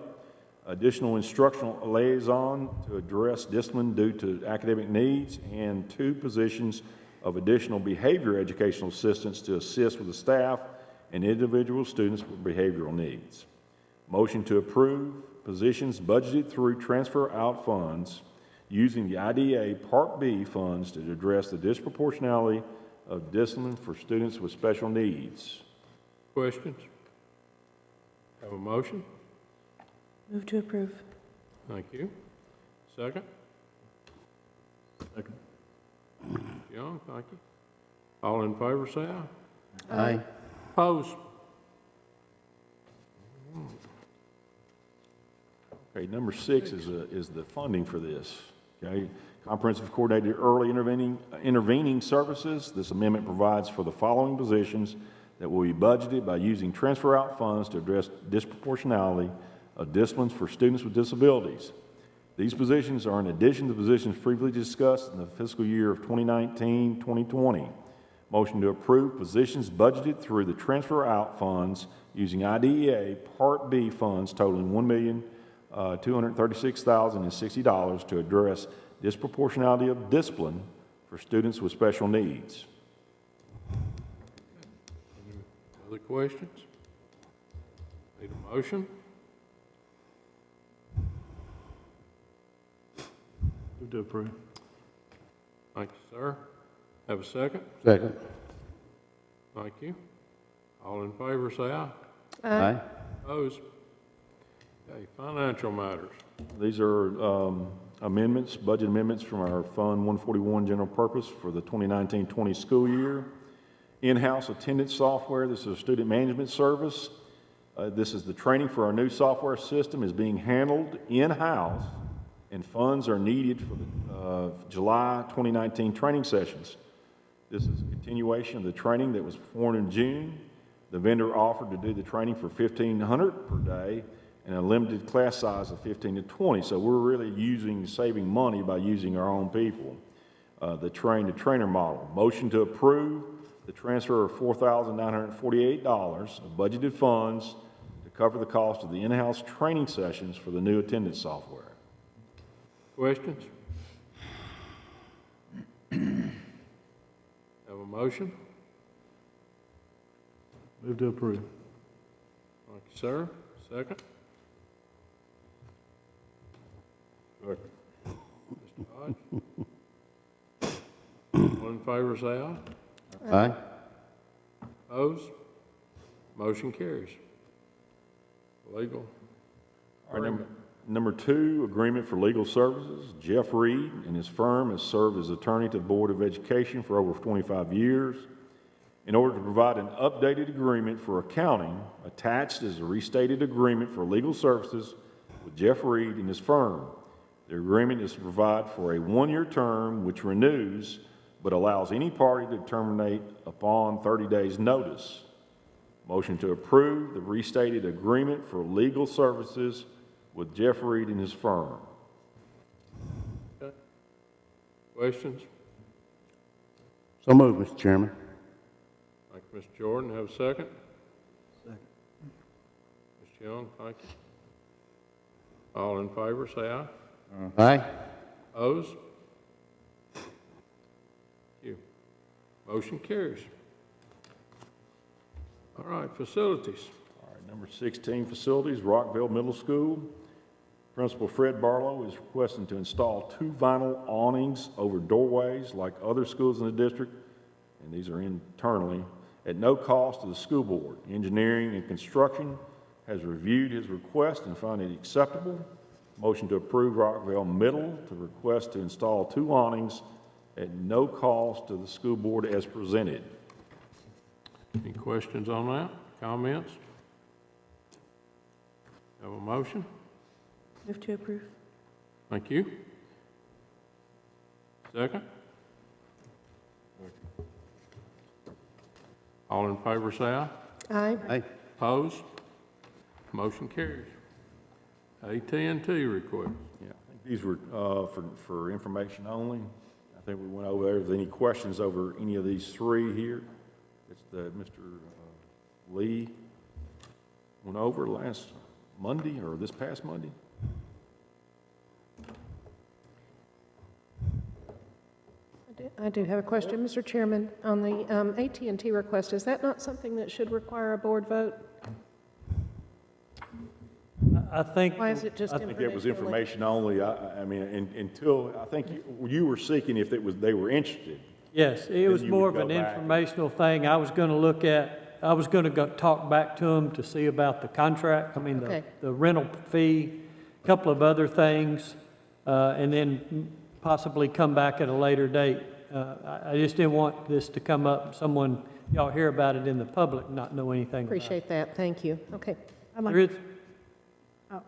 additional instructional liaison to address discipline due to academic needs, and 2 positions of additional behavior educational assistants to assist with the staff and individual students with behavioral needs. Motion to approve positions budgeted through transfer out funds using the IDEA Part B funds to address the disproportionality of discipline for students with special needs. Questions? Have a motion? Move to approve. Thank you. Second? Second. Young, thank you. All in favor, say aye. Aye. Opposed? Okay, number 6 is the funding for this. Okay, Comprehensive Coordinated Early Intervening Services. This amendment provides for the following positions that will be budgeted by using transfer out funds to address disproportionality of disciplines for students with disabilities. These positions are in addition to positions previously discussed in the fiscal year of 2019-2020. Motion to approve positions budgeted through the transfer out funds using IDEA Part B funds totaling $1,236,060 to address disproportionality of discipline for students with special needs. Other questions? Need a motion? Move to approve. Thank you, sir. Have a second? Second. Thank you. All in favor, say aye. Aye. Opposed? Okay, financial matters. These are amendments, budget amendments from our Fund 141 General Purpose for the 2019-20 school year. In-house attendance software, this is a student management service. This is the training for our new software system is being handled in-house, and funds are needed for the July 2019 training sessions. This is a continuation of the training that was performed in June. The vendor offered to do the training for $1,500 per day and a limited class size of 15 to 20. So we're really saving money by using our own people. The train-to-trainer model. Motion to approve the transfer of $4,948 of budgeted funds to cover the cost of the in-house training sessions for the new attendance software. Questions? Have a motion? Move to approve. Thank you, sir. Second? Mr. Hodge? All in favor, say aye. Aye. Opposed? Motion carries. Legal. All right, number two, agreement for legal services. Jeff Reed and his firm has served as attorney to the Board of Education for over 25 years. In order to provide an updated agreement for accounting, attached is a restated agreement for legal services with Jeff Reed and his firm. The agreement is to provide for a one-year term which renews but allows any party to terminate upon 30 days' notice. Motion to approve the restated agreement for legal services with Jeff Reed and his firm. Okay. Questions? So moved, Mr. Chairman. Thank you, Mr. Jordan. Have a second? Second. Mr. Young, thank you. All in favor, say aye. Aye. Opposed? Thank you. Motion carries. All right, facilities. All right, number 16, facilities, Rockville Middle School. Principal Fred Barlow is requesting to install 2 vinyl awnings over doorways like other schools in the district, and these are internally, at no cost to the school board. Engineering and Construction has reviewed his request and found it acceptable. Motion to approve Rockville Middle to request to install 2 awnings at no cost to the school board as presented. Any questions on that? Comments? Have a motion? Move to approve. Thank you. Second? All in favor, say aye. Aye. Aye. Opposed? Motion carries. AT&T request. Yeah, I think these were for information only. I think we went over there. If there's any questions over any of these 3 here, it's the Mr. Lee went over last Monday or this past Monday. I do have a question, Mr. Chairman. On the AT&T request, is that not something that should require a board vote? I think. Why is it just I think it was information only. I mean, until, I think you were seeking if they were interested. Yes, it was you more would of go an back. informational thing. I was going to look at, I was going to go talk back to them to see about the contract, Okay. the rental fee, a couple of other things, and then possibly come back at a later date. I just didn't want this to come up, y'all hear about it in the public, not know anything about it. Appreciate that. Thank you. Okay. I'd like, There is, oh,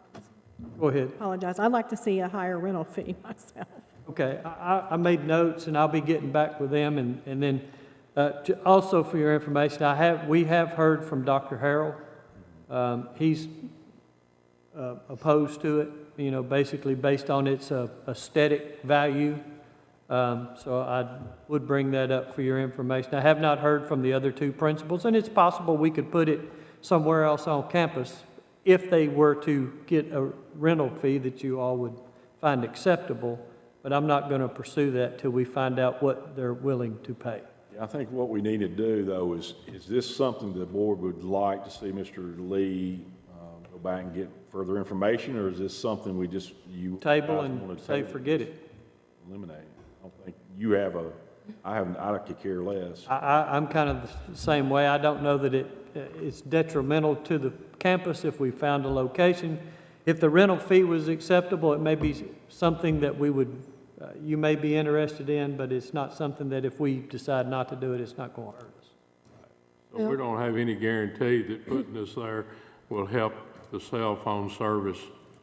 go ahead. apologize. I'd like to see a higher rental fee myself. Okay, I made notes, and I'll be getting back with them, and then, also for your information, we have heard from Dr. Harrell. He's opposed to it, basically based on its aesthetic value. So I would bring that up for your information. I have not heard from the other 2 principals, and it's possible we could put it somewhere else on campus if they were to get a rental fee that you all would find acceptable. But I'm not going to pursue that till we find out what they're willing to pay. I think what we need to do, though, is this something the board would like to see Mr. Lee go back and get further information, or is this something we just, you Table guys and wanna say, table, forget it. eliminate? I don't think you have I could care less. I'm kind of the same way. I don't know that it's detrimental to the campus if we found a location. If the rental fee was acceptable, it may be something that we would, you may be interested in, but it's not something that if we decide not to do it, it's not going to hurt us. So we don't have any guarantee that putting this there will help the cell phone service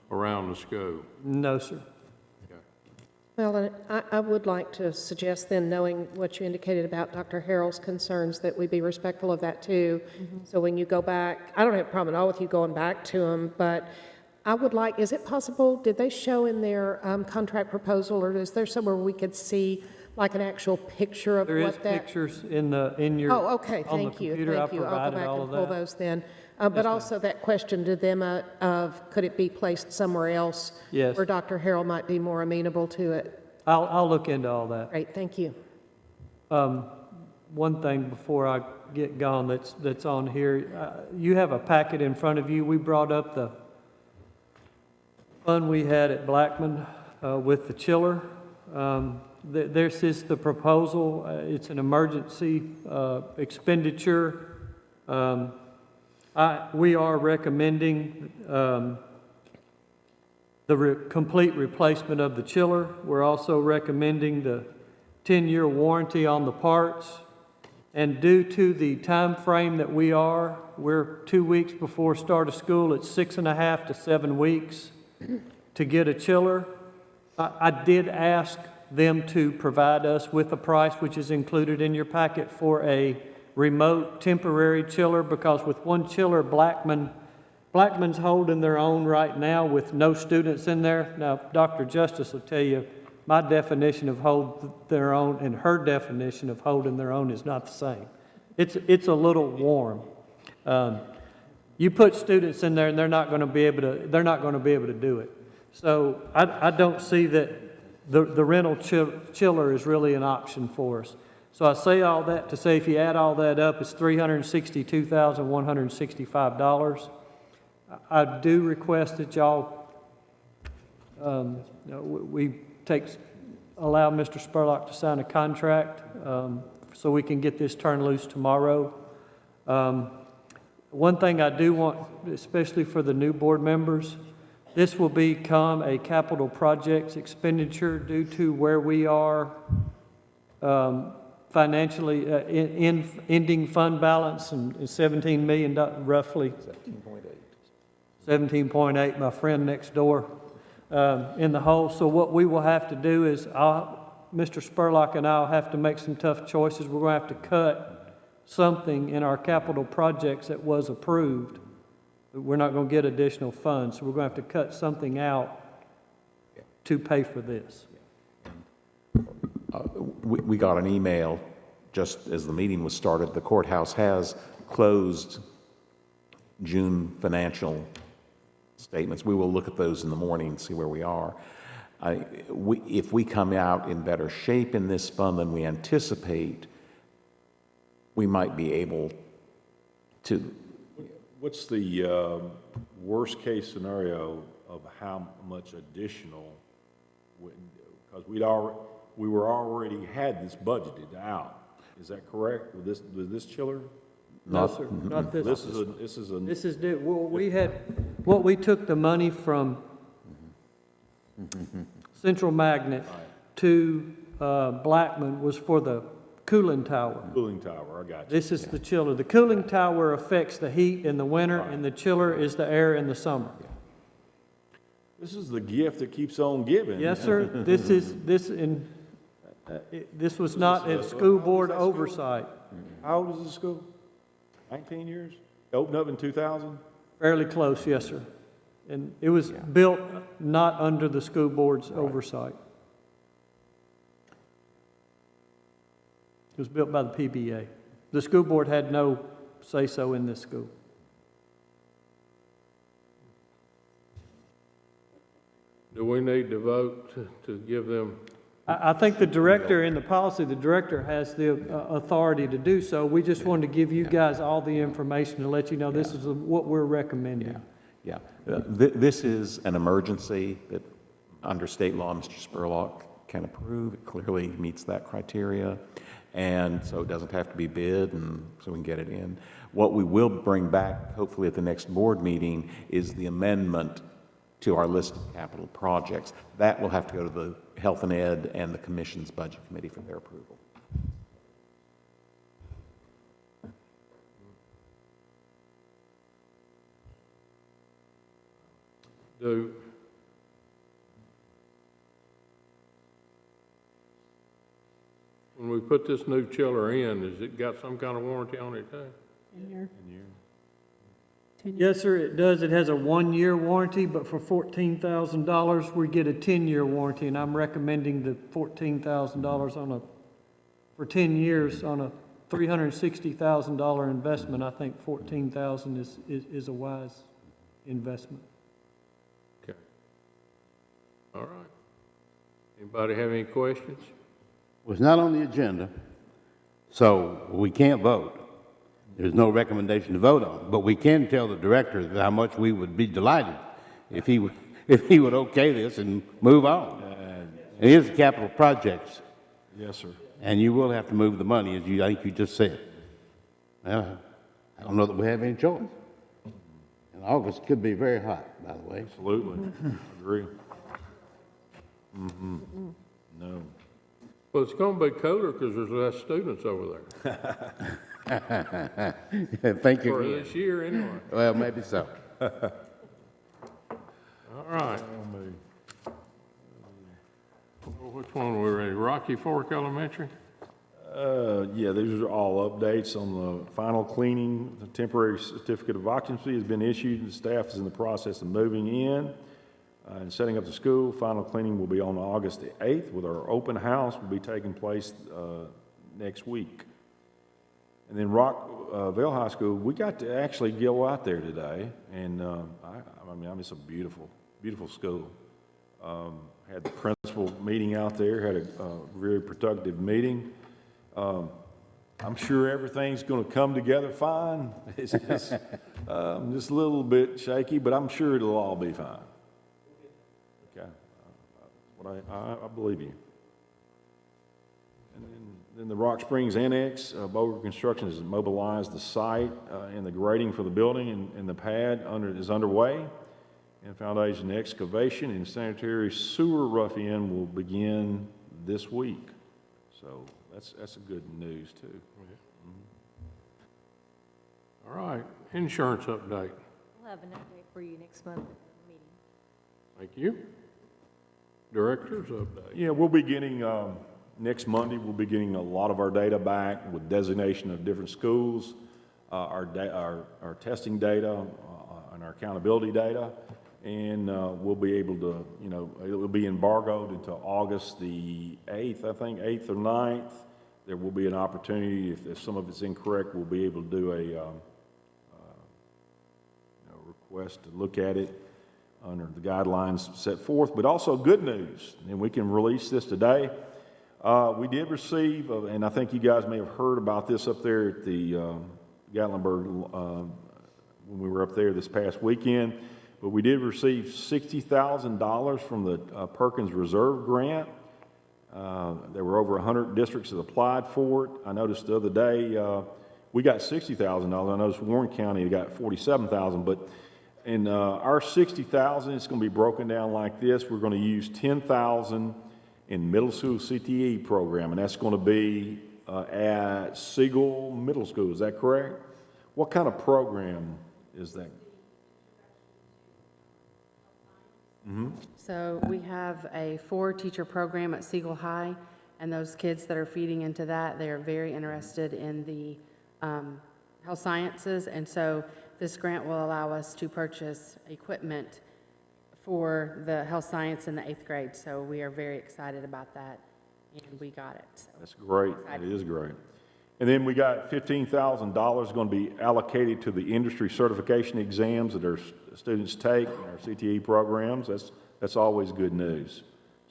around the school? No, sir. Well, and I would like to suggest then, knowing what you indicated about Dr. Harrell's concerns, that we be respectful of that too. So when you go back, I don't have a problem at all with you going back to them, but I would like, is it possible, did they show in their contract proposal, or is there somewhere we could see like an actual picture of There is what that? pictures in your, Oh, okay, on the thank you, computer. I thank you. I'll go provided back all and of pull that. those then. But also that question to them of, could it be placed somewhere else? Yes. Where Dr. Harrell might be more amenable to it. I'll look into all that. Great, thank you. One thing before I get gone that's on here, you have a packet in front of you. We brought up the fun we had at Blackman with the chiller. This is the proposal. It's an emergency expenditure. We are recommending complete replacement of the chiller. We're also recommending the 10-year warranty on the parts. And due to the time frame that we're 2 weeks before start of school. It's 6.5 to 7 weeks to get a chiller. I did ask them to provide us with a price, which is included in your packet, for a remote temporary chiller, because with one chiller, Blackman's holding their own right now with no students in there. Now, Dr. Justice will tell you, my definition of hold their own and her definition of holding their own is not the same. It's a little warm. You put students in there and they're not going to be able to do it. So I don't see that the rental chiller is really an option for us. So I say all that to say, if you add all that up, it's $362,165. I do request that y'all, allow Mr. Spurlock to sign a contract so we can get this turned loose tomorrow. One thing I do want, especially for the new board members, this will become a capital projects expenditure due to where we are financially in ending fund balance and $17 million, roughly. 17.8, my friend next door, in the hole. So what we will have to do is, Mr. Spurlock and I will have to make some tough choices. We're going to have to cut something in our capital projects that was approved. We're not going to get additional funds, so we're going to have to cut something out to pay for this. We got an email just as the meeting was started. The courthouse has closed June financial statements. We will look at those in the morning and see where we are. If we come out in better shape in this fund than we anticipate, we might be able to. What's the worst-case scenario of how much additional, because we were already had this budgeted out. Is that correct with this chiller? No, sir, not this. This is what we took the money from Central Magnet to Blackman was for the cooling tower. Cooling tower, I got you. This is the chiller. The cooling tower affects the heat in the winter, and the chiller is the air in the summer. This is the gift that keeps on giving. Yes, sir. This was not a school board oversight. How old is the school? 19 years? Opened up in 2000? Fairly close, yes, sir. And it was built not under the school board's oversight. It was built by the PBA. The school board had no say-so in this school. Do we need to vote to give them I think the director in the policy, the director has the authority to do so. We just wanted to give you guys all the information to let you know this is what we're recommending. Yeah. This is an emergency that, under state law, Mr. Spurlock can approve. It clearly meets that criteria, and so it doesn't have to be bid, and so we can get it in. What we will bring back, hopefully at the next board meeting, is the amendment to our list of capital projects. That will have to go to the Health and Ed and the Commission's Budget Committee for their approval. When we put this new chiller in, has it got some kind of warranty on it too? Yes, sir, it does. It has a 1-year warranty, but for $14,000, we get a 10-year warranty, and I'm recommending the $14,000 for 10 years on a $360,000 investment. I think $14,000 is a wise investment. Okay. All right. Anybody have any questions? Was not on the agenda, so we can't vote. There's no recommendation to vote on, but we can tell the director how much we would be delighted if he would okay this and move on. It is capital projects. Yes, sir. And you will have to move the money, as I think you just said. Well, I don't know that we have any choice. And August could be very hot, by the way. Absolutely. Agree. No. Well, it's going to be colder because there's less students over there. Thank you For again. this year, anyway. Well, maybe so. All right. Well, which one are we ready? Rocky Fork Elementary? Yeah, these are all updates on the final cleaning. The temporary certificate of occupancy has been issued, and the staff is in the process of moving in and setting up the school. Final cleaning will be on August the 8th, with our open house will be taking place next week. And then Rockville High School, we got to actually go out there today, and I mean, it's a beautiful, beautiful school. Had the principal meeting out there, had a very productive meeting. I'm sure everything's going to come together fine. It's just, just a little bit shaky, but I'm sure it'll all be fine. Okay, I believe you. And then the Rock Springs Annex, Boger Construction has mobilized the site, and the grading for the building and the pad is underway. And foundation excavation and sanitary sewer rough-in will begin this week. So that's a good news too. All right, insurance update. We'll have an update for you next month at the meeting. Thank you. Director's update. Yeah, we'll be getting, next Monday, we'll be getting a lot of our data back with designation of different schools, our testing data, and our accountability data. And we'll be able to, it will be embargoed until August the 8th, I think, 8th or 9th. There will be an opportunity, if some of it's incorrect, we'll be able to do a request to look at it under the guidelines set forth. But also good news, and we can release this today. We did receive, and I think you guys may have heard about this up there at the Gatlinburg when we were up there this past weekend. But we did receive $60,000 from the Perkins Reserve Grant. There were over 100 districts that applied for it. I noticed the other day we got $60,000. I noticed Warren County got $47,000. But in our $60,000, it's going to be broken down like this. We're going to use $10,000 in middle school CTE program, and that's going to be at Siegel Middle School. Is that correct? What kind of program is that? So we have a 4-teacher program at Siegel High, and those kids that are feeding into that, they are very interested in the health sciences, and so this grant will allow us to purchase equipment for the health science in the 8th grade. So we are very excited about that, and we got it. So that's great. It is great. And then we got $15,000 going to be allocated to the industry certification exams that our students take in our CTE programs. That's always good news.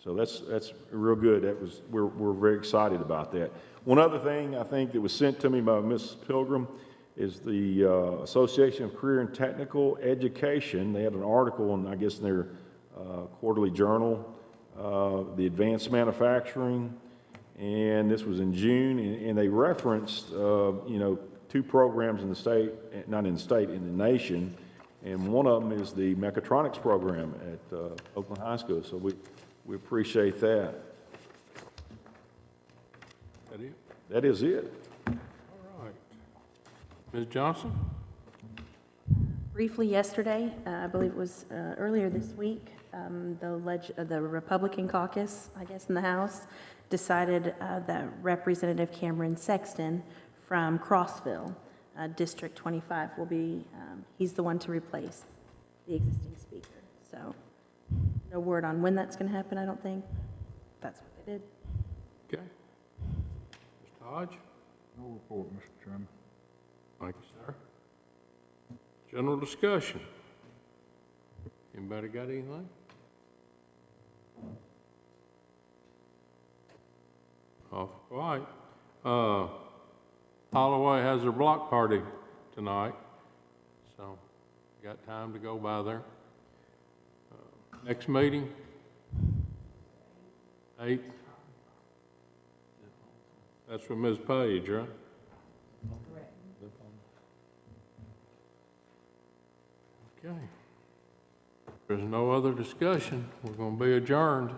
So that's real good. We're very excited about that. One other thing I think that was sent to me by Ms. Pilgrim is the Association of Career and Technical Education. They had an article, I guess, in their quarterly journal, the Advanced Manufacturing, and this was in June, and they referenced, two programs in the state, not in the state, in the nation, and one of them is the mechatronics program at Oakland High School. So we appreciate that. That it? That is it. All right. Ms. Johnson? Briefly yesterday, I believe it was earlier this week, the Republican caucus, I guess, in the House decided that Representative Cameron Sexton from Crossville, District 25, will be, he's the one to replace the existing speaker. So no word on when that's going to happen, I don't think. That's what they did. Okay. Mr. Hodge? No report, Mr. Chairman. Thank you, sir. General discussion. Anybody got anything? Awful quiet. Holloway has their block party tonight, so got time to go by there. Next meeting, 8th. That's with Ms. Page, right? Correct. Okay. If there's no other discussion, we're going to be adjourned.